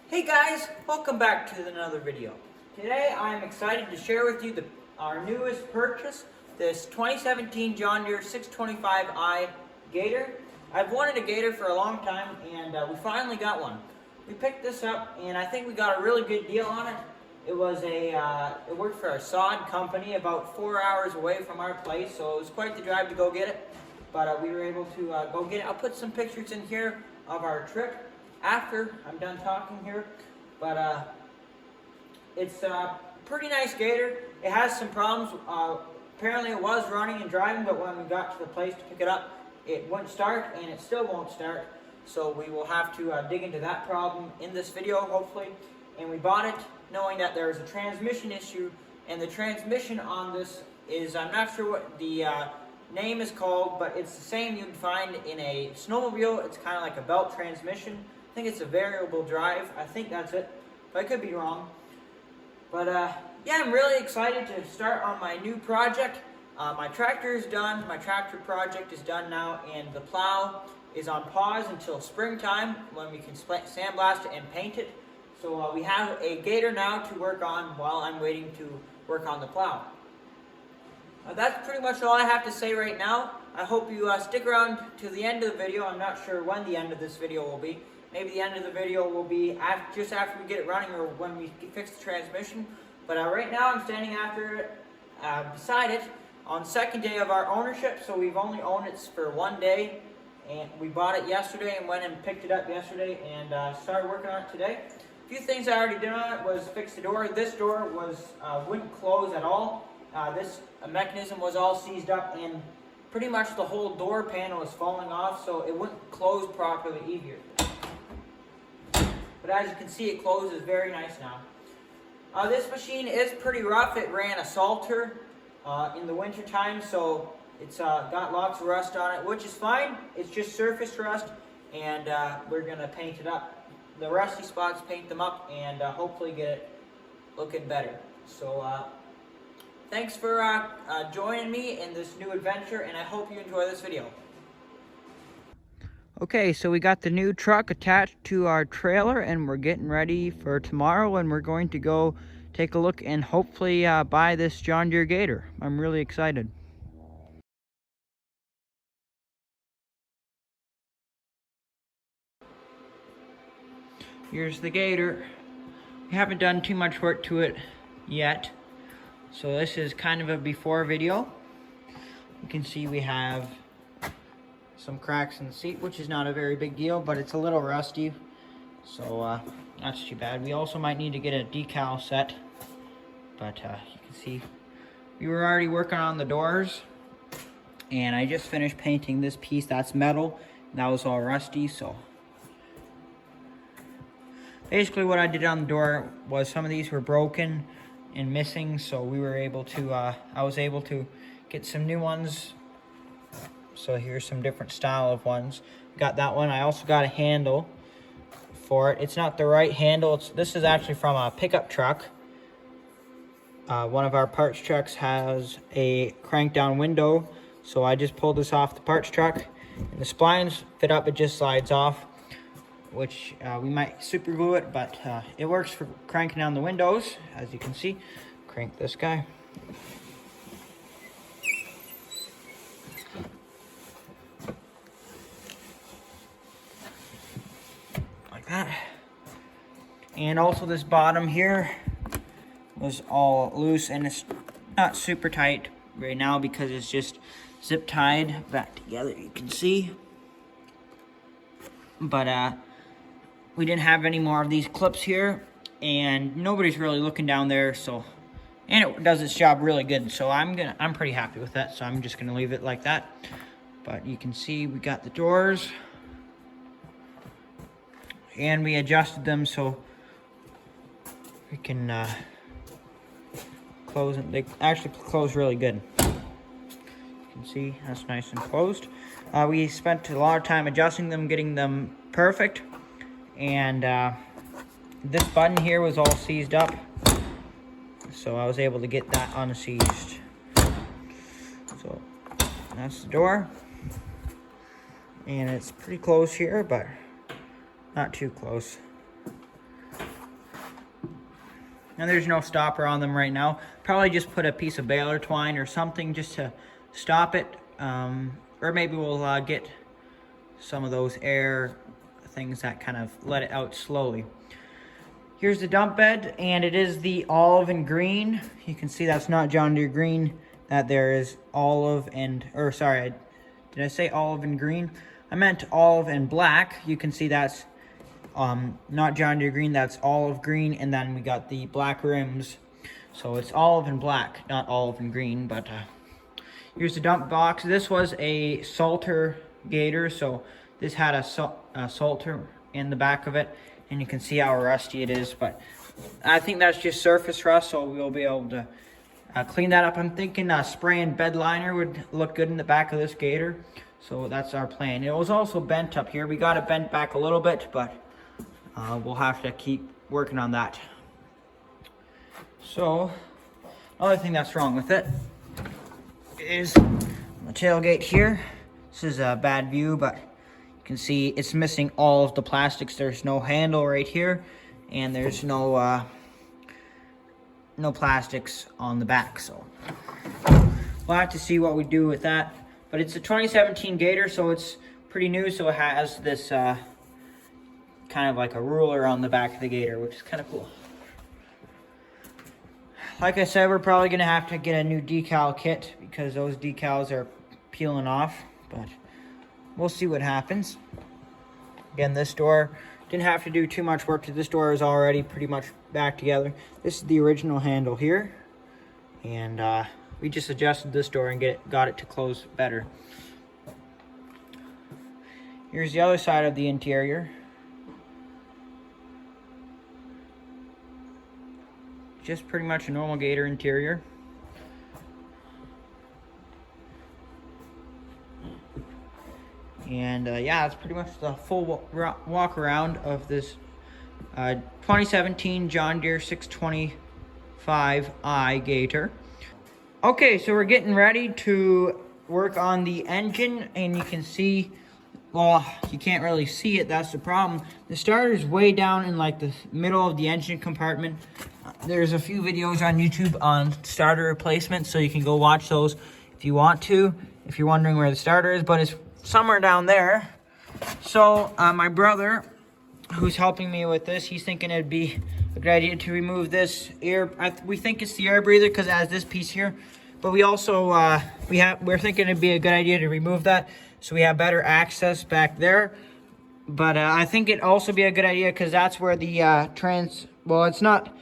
Hey guys, welcome back to another video. Today I'm excited to share with you our newest purchase, this 2017 John Deere 625i Gator. I've wanted a Gator for a long time and we finally got one. We picked this up and I think we got a really good deal on it. It worked for a sod company about 4 hours away from our place, so it was quite the drive to go get it. But we were able to go get it. I'll put some pictures in here of our trip after I'm done talking here, but it's a pretty nice Gator. It has some problems. Apparently it was running and driving, but when we got to the place to pick it up, it wouldn't start, and it still won't start. So we will have to dig into that problem in this video, hopefully. And we bought it knowing that there was a transmission issue, and the transmission on this is, I'm not sure what the name is called, but it's the same you'd find in a snowmobile. It's kind of like a belt transmission. I think it's a variable drive. I think that's it, but I could be wrong. But yeah, I'm really excited to start on my new project. My tractor is done. My tractor project is done now, and the plow is on pause until springtime when we can sandblast it and paint it. So we have a Gator now to work on while I'm waiting to work on the plow. That's pretty much all I have to say right now. I hope you stick around to the end of the video. I'm not sure when the end of this video will be. Maybe the end of the video will be just after we get it running or when we fix the transmission. But right now I'm standing beside it on the second day of our ownership. So we've only owned it for 1 day. And we bought it yesterday and went and picked it up yesterday and started working on it today. A few things I already did on it was fix the door. This door wouldn't close at all. This mechanism was all seized up, and pretty much the whole door panel is falling off, so it wouldn't close properly either. But as you can see, it closes very nice now. This machine is pretty rough. It ran a salter in the winter time, so it's got lots of rust on it, which is fine. It's just surface rust, and we're going to paint it up. The rusty spots, paint them up, and hopefully get it looking better. So thanks for joining me in this new adventure, and I hope you enjoy this video. Okay, so we got the new truck attached to our trailer, and we're getting ready for tomorrow, and we're going to go take a look and hopefully buy this John Deere Gator. I'm really excited. Here's the Gator. We haven't done too much work to it yet, so this is kind of a before video. You can see we have some cracks in the seat, which is not a very big deal, but it's a little rusty, so that's too bad. We also might need to get a decal set, but you can see we were already working on the doors, and I just finished painting this piece. That's metal, and that was all rusty. So basically what I did on the door was some of these were broken and missing, so we were able to I was able to get some new ones. So here's some different style of ones. Got that one. I also got a handle for it. It's not the right handle. This is actually from a pickup truck. One of our parts trucks has a crank down window, so I just pulled this off the parts truck, and the splines fit up. It just slides off, which we might super glue it, but it works for cranking down the windows. As you can see, crank this guy. Like that. And also this bottom here was all loose, and it's not super tight right now because it's just zip tied back together, you can see. But we didn't have any more of these clips here, and nobody's really looking down there, so, and it does its job really good, so I'm pretty happy with that, so I'm just gonna leave it like that. But you can see we got the doors, and we adjusted them so we can close them. They actually close really good. You can see that's nice and closed. We spent a lot of time adjusting them, getting them perfect. And this button here was all seized up, so I was able to get that unseized. So that's the door, and it's pretty close here, but not too close. and there's no stopper on them right now. Probably just put a piece of baler twine or something just to stop it, or maybe we'll get some of those air things that kind of let it out slowly. Here's the dump bed, and it is the olive and green. You can see that's not John Deere green, that there is olive and, or sorry, did I say olive and green? I meant olive and black. You can see that's not John Deere green, that's olive green, and then we got the black rims. So it's olive and black, not olive and green, but here's the dump box. This was a Salter Gator, so this had a Salter in the back of it, and you can see how rusty it is, but I think that's just surface rust, so we'll be able to clean that up. I'm thinking spraying bed liner would look good in the back of this Gator, so that's our plan. It was also bent up here. We got it bent back a little bit, but we'll have to keep working on that. So, another thing that's wrong with it is the tailgate here. This is a bad view, but you can see it's missing all of the plastics. There's no handle right here, and there's no plastics on the back. So we'll have to see what we do with that. But it's a 2017 Gator, so it's pretty new. So it has this kind of like a ruler on the back of the Gator, which is kind of cool. Like I said, we're probably going to have to get a new decal kit because those decals are peeling off, but we'll see what happens. Again, this door didn't have to do too much work. This door is already pretty much back together. This is the original handle here, and we just adjusted this door and got it to close better. Here's the other side of the interior. Just pretty much a normal Gator interior. And yeah, it's pretty much the full walk around of this 2017 John Deere 625i Gator. Okay, so we're getting ready to work on the engine, and you can see, well, you can't really see it, that's the problem. The starter's way down in like the middle of the engine compartment. There's a few videos on YouTube on starter replacement, so you can go watch those if you want to, if you're wondering where the starter is, but it's somewhere down there. So my brother, who's helping me with this, he's thinking it'd be a good idea to remove this air. We think it's the air breather because it has this piece here, but we also we're thinking it'd be a good idea to remove that so we have better access back there. But I think it'd also be a good idea because that's where the it's not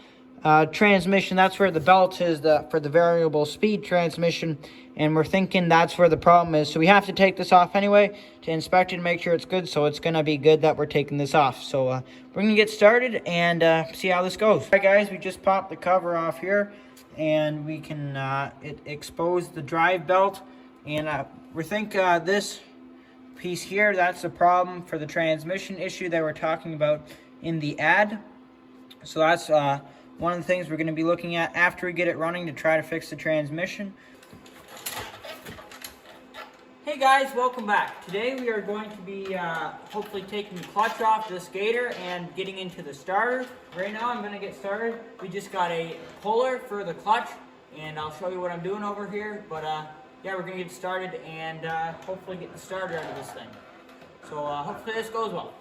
transmission, that's where the belt is for the variable speed transmission, and we're thinking that's where the problem is. So we have to take this off anyway to inspect it and make sure it's good. So it's going to be good that we're taking this off. So we're going to get started and see how this goes. All right, guys, we just popped the cover off here, and we can expose the drive belt. And we think this piece here, that's the problem for the transmission issue that we're talking about in the ad. So that's one of the things we're going to be looking at after we get it running to try to fix the transmission. Hey guys, welcome back. Today we are going to be hopefully taking the clutch off this Gator and getting into the starter. Right now I'm going to get started. We just got a puller for the clutch, and I'll show you what I'm doing over here. But yeah, we're going to get started and hopefully get the starter out of this thing. So hopefully this goes well.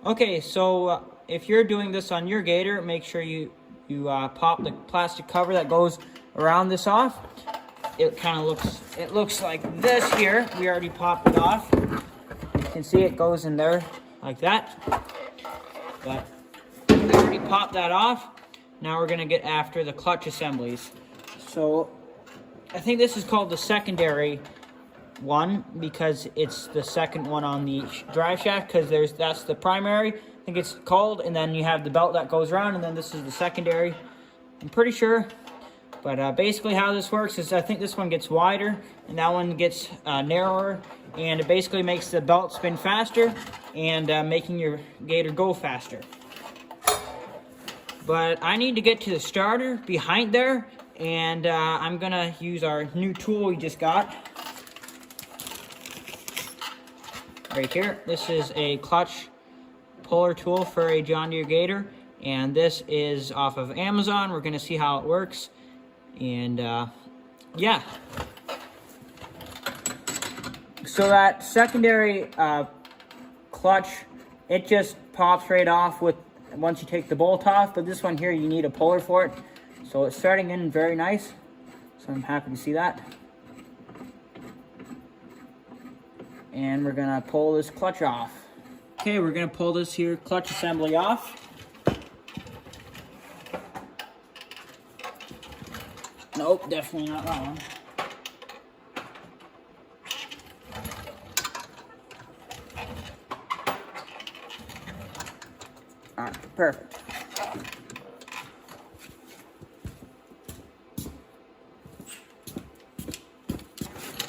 Okay, so if you're doing this on your Gator, make sure you pop the plastic cover that goes around this off. It looks like this here. We already popped it off. You can see it goes in there like that. But we already popped that off. Now we're gonna get after the clutch assemblies. So I think this is called the secondary one because it's the second one on the drive shaft, because that's the primary, I think it's called, and then you have the belt that goes around, and then this is the secondary, I'm pretty sure. But basically how this works is I think this one gets wider and that one gets narrower, and it basically makes the belt spin faster and making your Gator go faster. But I need to get to the starter behind there, and I'm gonna use our new tool we just got right here. This is a clutch puller tool for a John Deere Gator, And this is off of Amazon. We're gonna see how it works. And yeah. So that secondary clutch, it just pops right off once you take the bolt off, but this one here, you need a puller for it. So it's starting in very nice. So I'm happy to see that. And we're gonna pull this clutch off. Okay, we're gonna pull this here clutch assembly off. Nope, definitely not that one. All right, perfect.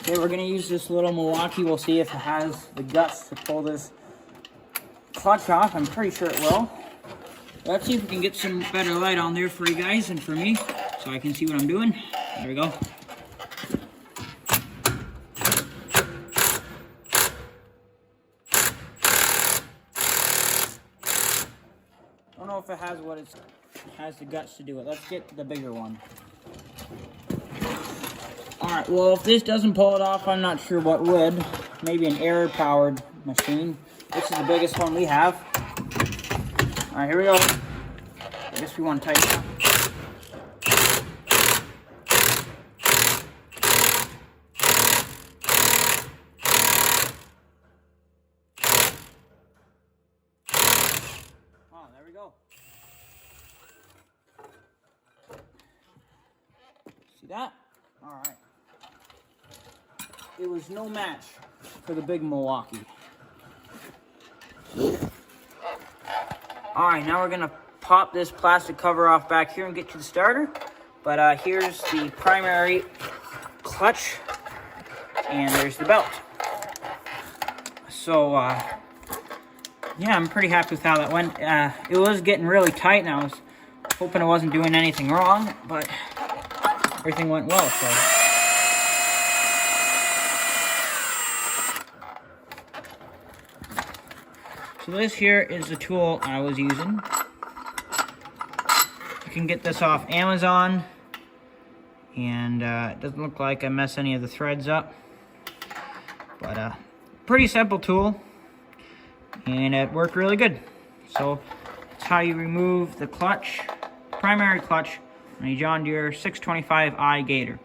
Okay, we're gonna use this little Milwaukee. We'll see if it has the guts to pull this clutch off. I'm pretty sure it will. Let's see if we can get some better light on there for you guys and for me, so I can see what I'm doing. There we go. I don't know if it has the guts to do it. Let's get the bigger one. Alright, well, if this doesn't pull it off, I'm not sure what would. Maybe an air-powered machine. This is the biggest one we have. Alright, here we go. I guess we want to tighten up. Oh, there we go. See that? Alright. It was no match for the big Milwaukee. Alright, now we're going to pop this plastic cover off back here and get to the starter. But here's the primary clutch, and there's the belt. So, yeah, I'm pretty happy with how that went. It was getting really tight, and I was hoping I wasn't doing anything wrong, but everything went well, so. So this here is the tool I was using. You can get this off Amazon, and it doesn't look like I mess any of the threads up. But pretty simple tool, and it worked really good. So that's how you remove the clutch, primary clutch, on a John Deere 625i Gator.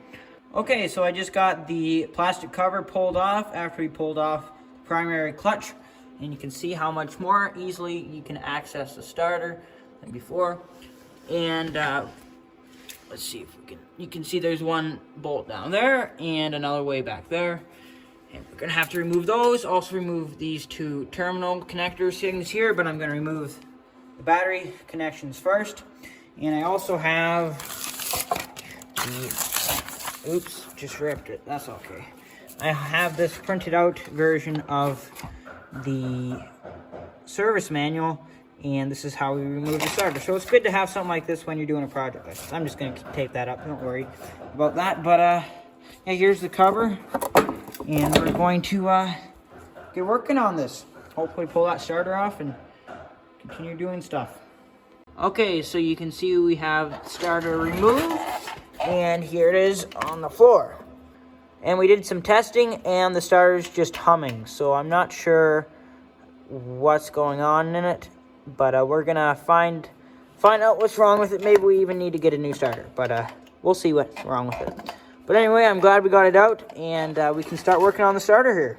Okay, so I just got the plastic cover pulled off after we pulled off the primary clutch. And you can see how much more easily you can access the starter than before. And let's see if we can, you can see there's one bolt down there and another way back there. And we're gonna have to remove those. Also remove these two terminal connector things here, but I'm gonna remove the battery connections first. And I also have the, oops, just ripped it, that's okay. I have this printed out version of the service manual, and this is how we remove the starter. So it's good to have something like this when you're doing a project like this. I'm just going to tape that up, don't worry about that. But yeah, here's the cover, and we're going to get working on this. Hopefully pull that starter off and continue doing stuff. Okay, so you can see we have the starter removed, and here it is on the floor. And we did some testing, and the starter's just humming. So I'm not sure what's going on in it, but we're gonna find out what's wrong with it. Maybe we even need to get a new starter, but we'll see what's wrong with it. But anyway, I'm glad we got it out, and we can start working on the starter here.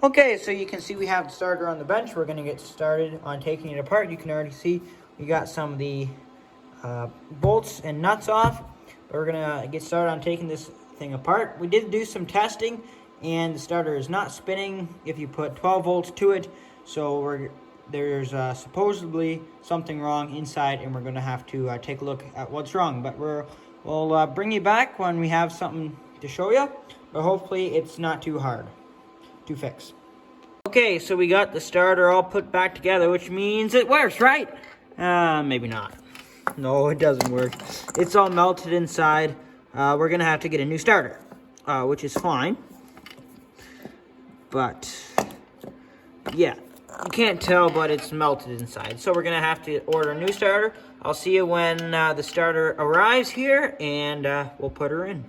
Okay, so you can see we have the starter on the bench. We're gonna get started on taking it apart. You can already see we got some of the bolts and nuts off. We're gonna get started on taking this thing apart. We did do some testing, and the starter is not spinning if you put 12 volts to it. So there's supposedly something wrong inside, and we're going to have to take a look at what's wrong. But we'll bring you back when we have something to show you. But hopefully it's not too hard to fix. Okay, so we got the starter all put back together, which means it works, right? Maybe not. No, it doesn't work. It's all melted inside. We're going to have to get a new starter, which is fine. But, yeah. You can't tell, but it's melted inside. So we're gonna have to order a new starter. I'll see you when the starter arrives here, and we'll put her in.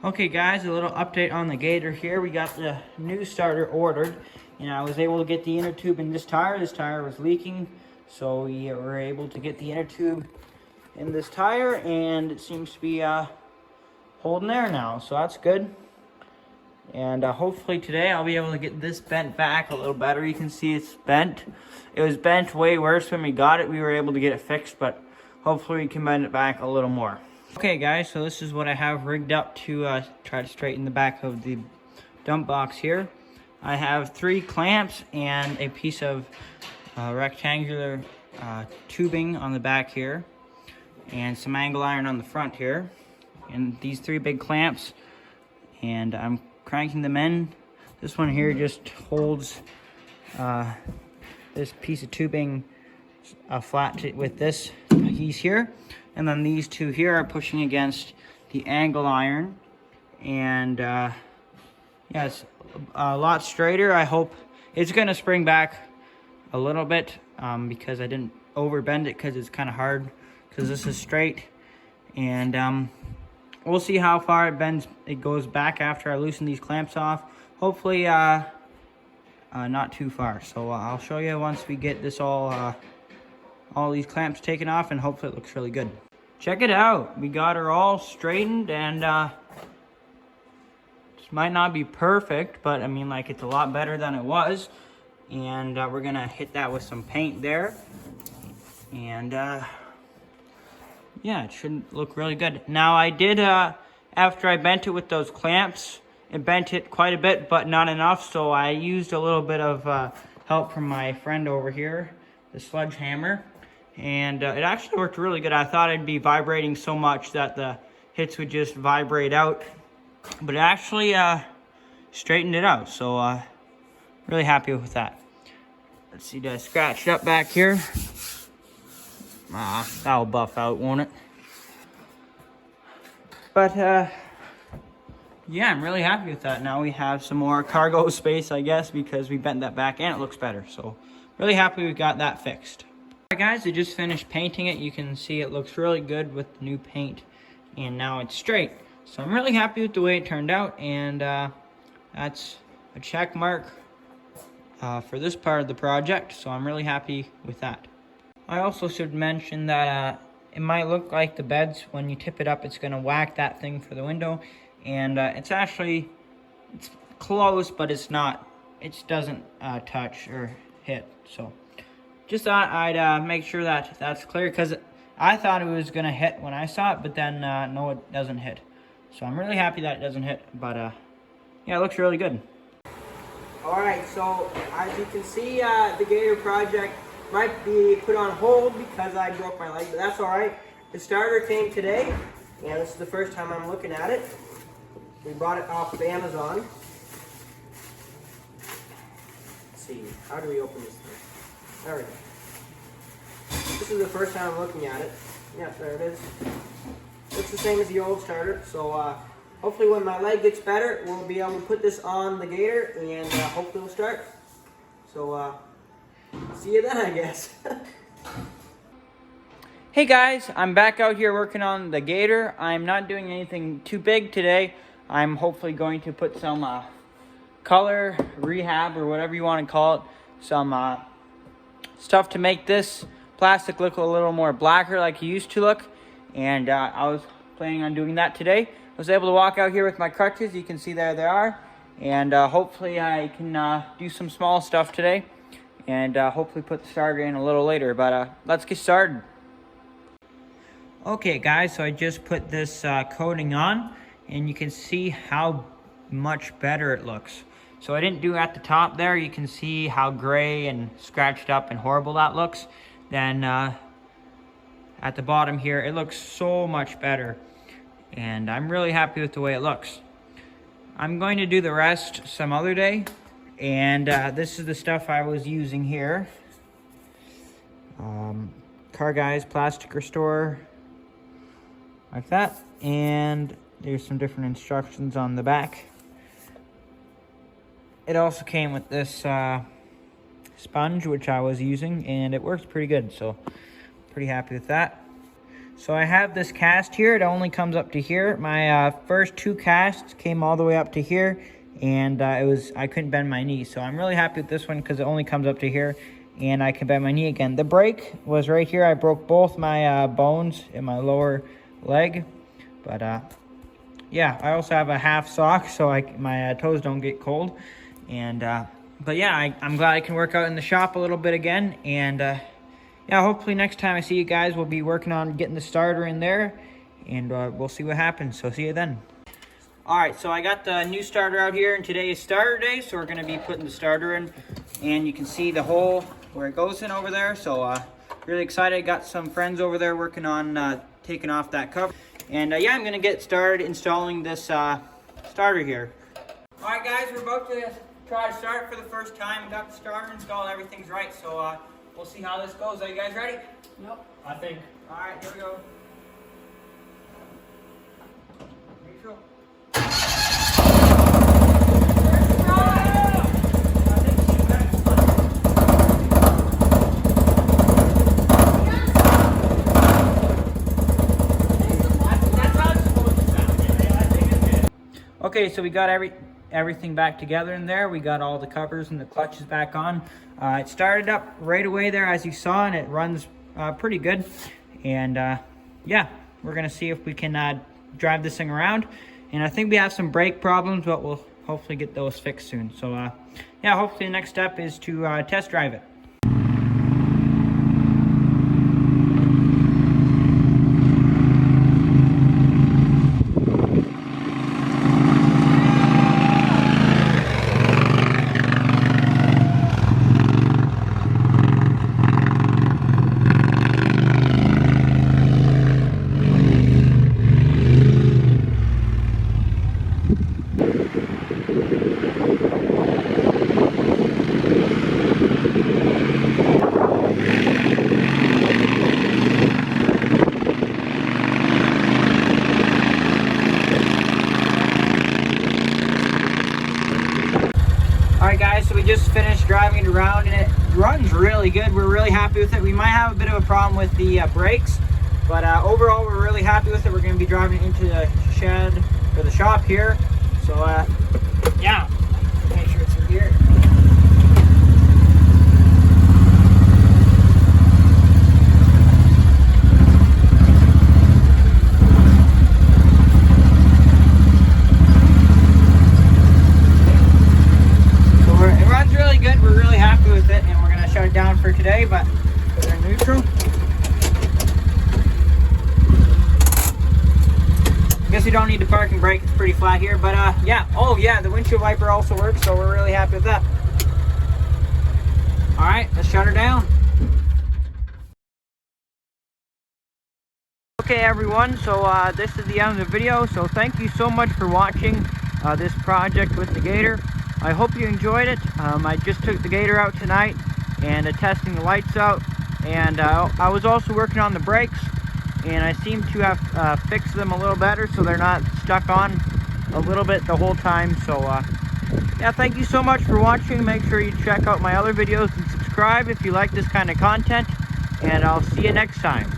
Okay guys, a little update on the Gator here. We got the new starter ordered, and I was able to get the inner tube in this tire. This tire was leaking, so we were able to get the inner tube in this tire, and it seems to be holding there now, so that's good. And hopefully today I'll be able to get this bent back a little better. You can see it's bent. It was bent way worse when we got it. We were able to get it fixed, but hopefully we can bend it back a little more. Okay guys, so this is what I have rigged up to try to straighten the back of the dump box here. I have 3 clamps and a piece of rectangular tubing on the back here, and some angle iron on the front here, and these 3 big clamps, and I'm cranking them in. This one here just holds this piece of tubing flat with this piece here, and then these 2 here are pushing against the angle iron, and yeah, it's a lot straighter. I hope it's gonna spring back a little bit because I didn't overbend it, because it's kind of hard because this is straight, and we'll see how far it goes back after I loosen these clamps off. Hopefully not too far. So I'll show you once we get this all these clamps taken off, and hopefully it looks really good. Check it out. We got her all straightened, and this might not be perfect, but I mean, like, it's a lot better than it was. And we're gonna hit that with some paint there, and yeah, it should look really good. Now I did, after I bent it with those clamps, it bent it quite a bit, but not enough, so I used a little bit of help from my friend over here, the sledgehammer, and it actually worked really good. I thought it'd be vibrating so much that the hits would just vibrate out, but it actually straightened it out, so really happy with that. Let's see, did I scratch it up back here? That'll buff out, won't it? But yeah, I'm really happy with that. Now we have some more cargo space, I guess, because we bent that back and it looks better. So really happy we got that fixed. Alright guys, I just finished painting it. You can see it looks really good with the new paint, and now it's straight. So I'm really happy with the way it turned out, and that's a check mark for this part of the project. So I'm really happy with that. I also should mention that it might look like the beds, when you tip it up, it's going to whack that thing for the window. And it's close, but it's not. It doesn't touch or hit. So just thought I'd make sure that that's clear, because I thought it was going to hit when I saw it, but then no, it doesn't hit. So I'm really happy that it doesn't hit, but yeah, it looks really good. Alright, so as you can see, the Gator project might be put on hold because I broke my leg, but that's alright. The starter came today, and this is the first time I'm looking at it. We bought it off of Amazon. Let's see, how do we open this thing? There we go. This is the first time I'm looking at it. Yeah, there it is. Looks the same as the old starter, so hopefully when my leg gets better, we'll be able to put this on the Gator, and hopefully we'll start. So, see you then, I guess. Hey guys, I'm back out here working on the Gator. I'm not doing anything too big today. I'm hopefully going to put some color, rehab, or whatever you want to call it, some stuff to make this plastic look a little more blacker like it used to look. And I was planning on doing that today. I was able to walk out here with my crutches. You can see there they are. And hopefully I can do some small stuff today, and hopefully put the starter in a little later. But let's get started. Okay guys, so I just put this coating on, and you can see how much better it looks. So I didn't do at the top there. You can see how gray and scratched up and horrible that looks. Then at the bottom here, it looks so much better, and I'm really happy with the way it looks. I'm going to do the rest some other day, and this is the stuff I was using here. Car Guys Plastic Restore, like that, and there's some different instructions on the back. It also came with this sponge, which I was using, and it works pretty good, so pretty happy with that. So I have this cast here. It only comes up to here. My first 2 casts came all the way up to here, and I couldn't bend my knee. So I'm really happy with this one because it only comes up to here, and I can bend my knee again. The break was right here. I broke both my bones in my lower leg, but yeah, I also have a half sock so my toes don't get cold. And but yeah, I'm glad I can work out in the shop a little bit again. And yeah, hopefully next time I see you guys, we'll be working on getting the starter in there, and we'll see what happens. So see you then. All right, so I got the new starter out here, and today is starter day, so we're gonna be putting the starter in, and you can see the hole where it goes in over there. So really excited. Got some friends over there working on taking off that cover. And yeah, I'm gonna get started installing this starter here. All right, guys, we're about to try to start for the first time. Got the starter installed, everything's right. So we'll see how this goes. Are you guys ready? Yep. I think. All right, here we go. Neutral. Okay, so we got everything back together in there. We got all the covers and the clutches back on. It started up right away there, as you saw, and it runs pretty good. And yeah, we're gonna see if we can drive this thing around. And I think we have some brake problems, but we'll hopefully get those fixed soon. So yeah, hopefully the next step is to test drive it. Alright guys, so we just finished driving it around, and it runs really good. We're really happy with it. We might have a bit of a problem with the brakes, but overall we're really happy with it. We're going to be driving it into the shed, or the shop here. So yeah, make sure it's in gear. We're really happy with it, and we're going to shut it down for today, but put it in neutral. I guess you don't need to park and brake, it's pretty flat here, but yeah. Oh yeah, the windshield wiper also works, so we're really happy with that. Alright, let's shut her down. Okay everyone, so this is the end of the video, so thank you so much for watching this project with the Gator. I hope you enjoyed it. I just took the Gator out tonight and testing the lights out, and I was also working on the brakes, and I seem to have fixed them a little better so they're not stuck on a little bit the whole time. So yeah, thank you so much for watching. Make sure you check out my other videos and subscribe if you like this kind of content, and I'll see you next time.